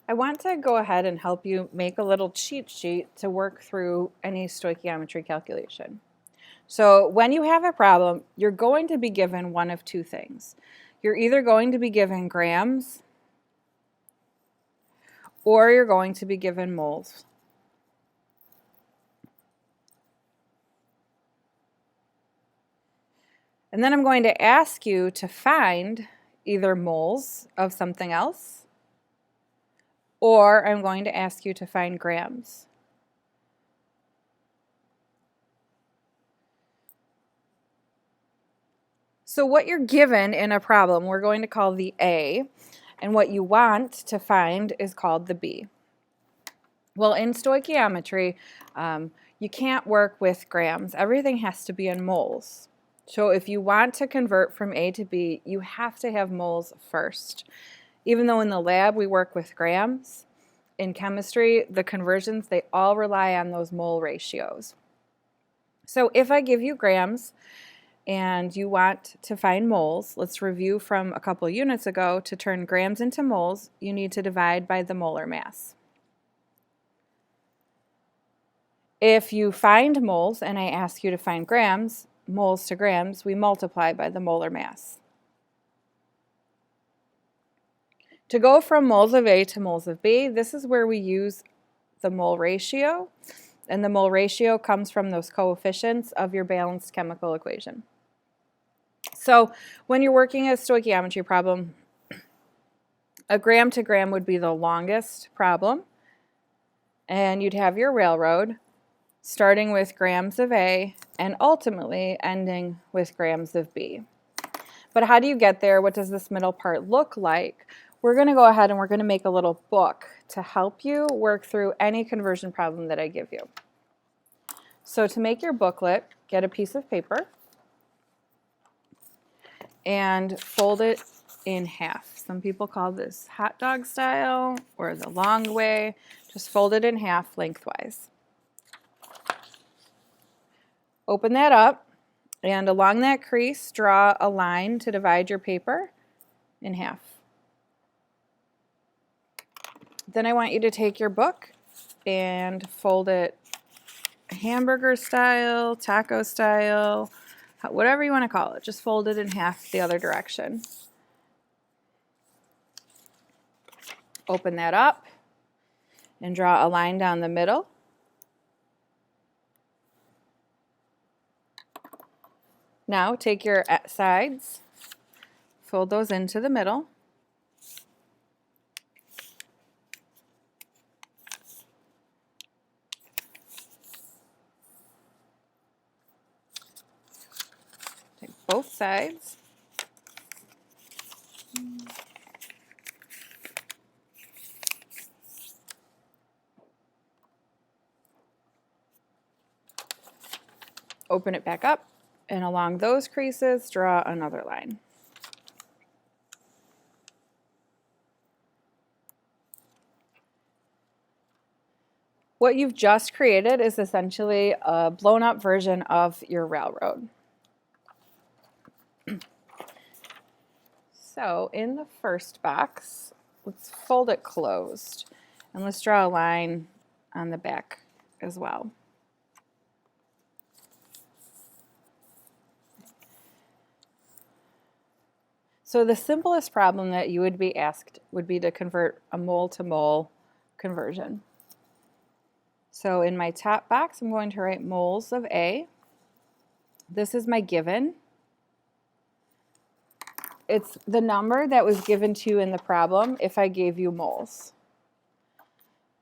I want to go ahead and help you make a little cheat sheet to work through any stoichiometry calculation. So when you have a problem, you're going to be given one of two things. You're either going to be given grams or you're going to be given moles. And then I'm going to ask you to find either moles of something else, or I'm going to ask you to find grams. So what you're given in a problem, we're going to call the A, and what you want to find is called the B. Well, in stoichiometry, you can't work with grams. Everything has to be in moles. So if you want to convert from A to B, you have to have moles first. Even though in the lab we work with grams, in chemistry, the conversions, they all rely on those mole ratios. So if I give you grams and you want to find moles, let's review from a couple units ago. To turn grams into moles, you need to divide by the molar mass. If you find moles and I ask you to find grams, moles to grams, we multiply by the molar mass. To go from moles of A to moles of B, this is where we use the mole ratio, and the mole ratio comes from those coefficients of your balanced chemical equation. So when you're working a stoichiometry problem, a gram to gram would be the longest problem, and you'd have your railroad starting with grams of A and ultimately ending with grams of B. But how do you get there? What does this middle part look like? We're going to go ahead and we're going to make a little book to help you work through any conversion problem that I give you. So to make your booklet, get a piece of paper and fold it in half. Some people call this hot dog style or the long way. Just fold it in half lengthwise. Open that up, and along that crease, draw a line to divide your paper in half. Then I want you to take your book and fold it hamburger style, taco style, whatever you want to call it. Just fold it in half the other direction. Open that up and draw a line down the middle. Now take your sides, fold those into the middle. Take both sides. Open it back up, and along those creases, draw another line. What you've just created is essentially a blown up version of your railroad. So in the first box, let's fold it closed, and let's draw a line on the back as well. So the simplest problem that you would be asked would be to convert a mole to mole conversion. So in my top box, I'm going to write moles of A. This is my given. It's the number that was given to you in the problem if I gave you moles.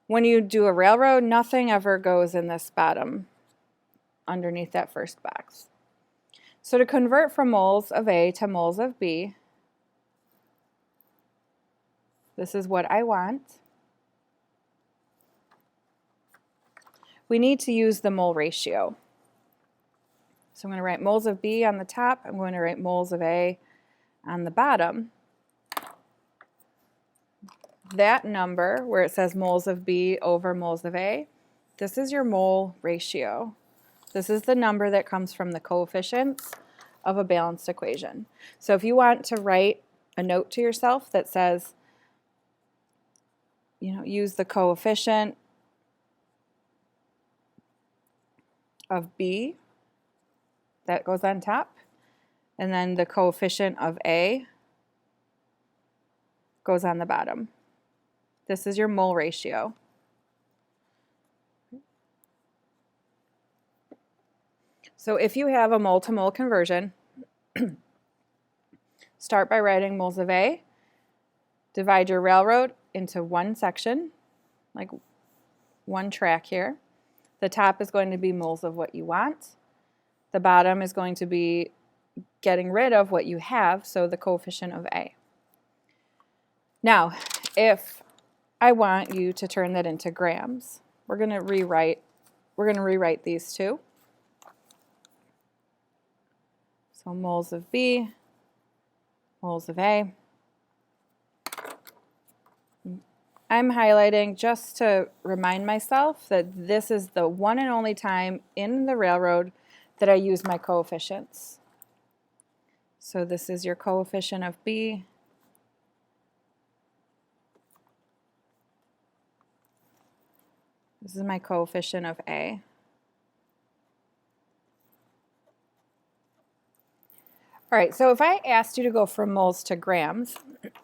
When you do a railroad, nothing ever goes in this bottom underneath that first box. So to convert from moles of A to moles of B, this is what I want. We need to use the mole ratio. So I'm going to write moles of B on the top. I'm going to write moles of A on the bottom. That number where it says moles of B over moles of A, this is your mole ratio. This is the number that comes from the coefficients of a balanced equation. So if you want to write a note to yourself that says use the coefficient of B that goes on top, and then the coefficient of A goes on the bottom. This is your mole ratio. So if you have a mole-to-mole conversion, start by writing moles of A, divide your railroad into one section, like one track here. The top is going to be moles of what you want. The bottom is going to be getting rid of what you have, so the coefficient of A. Now, if I want you to turn that into grams, we're going to rewrite these two. So moles of B, moles of A. I'm highlighting just to remind myself that this is the one and only time in the railroad that I use my coefficients. So this is your coefficient of B. This is my coefficient of A. All right, so if I asked you to go from moles to grams,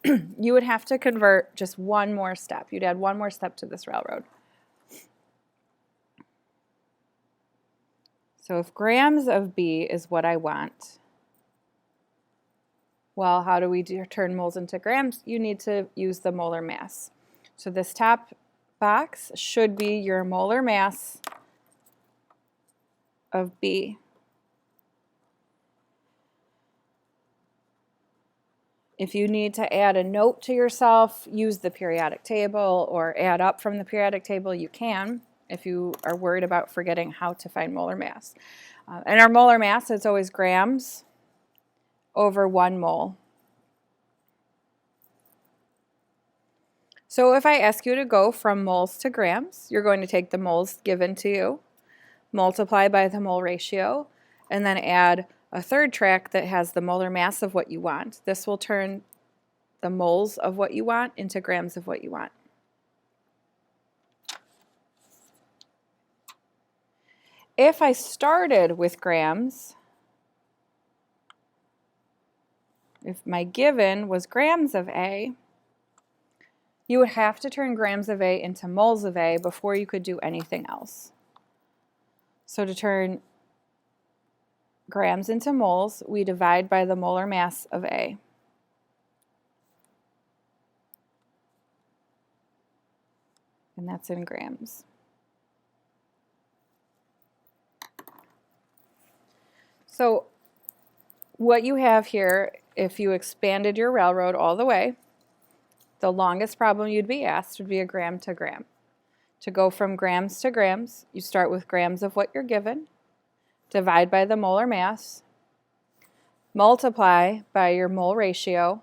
you would have to convert just one more step. You'd add one more step to this railroad. So if grams of B is what I want, well, how do we turn moles into grams? You need to use the molar mass. So this top box should be your molar mass of B. If you need to add a note to yourself, use the periodic table or add up from the periodic table, you can, if you are worried about forgetting how to find molar mass. And our molar mass, it's always grams over 1 mole. So if I ask you to go from moles to grams, you're going to take the moles given to you, multiply by the mole ratio, and then add a third track that has the molar mass of what you want. This will turn the moles of what you want into grams of what you want. If I started with grams, if my given was grams of A, you would have to turn grams of A into moles of A before you could do anything else. So to turn grams into moles, we divide by the molar mass of A. And that's in grams. So what you have here, if you expanded your railroad all the way, the longest problem you'd be asked would be a gram to gram. To go from grams to grams, you start with grams of what you're given, divide by the molar mass, multiply by your mole ratio,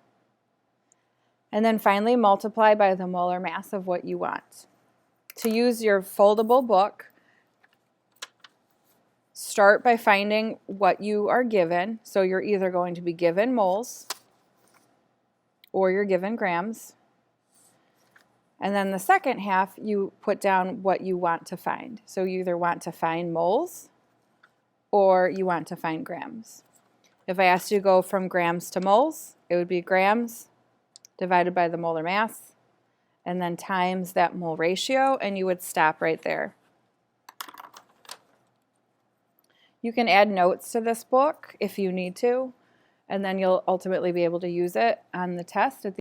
and then finally multiply by the molar mass of what you want. To use your foldable book, start by finding what you are given. So you're either going to be given moles or you're given grams. And then the second half, you put down what you want to find. So you either want to find moles or you want to find grams. If I asked you to go from grams to moles, it would be grams divided by the molar mass and then times that mole ratio, and you would stop right there. You can add notes to this book if you need to, and then you'll ultimately be able to use it on the test at the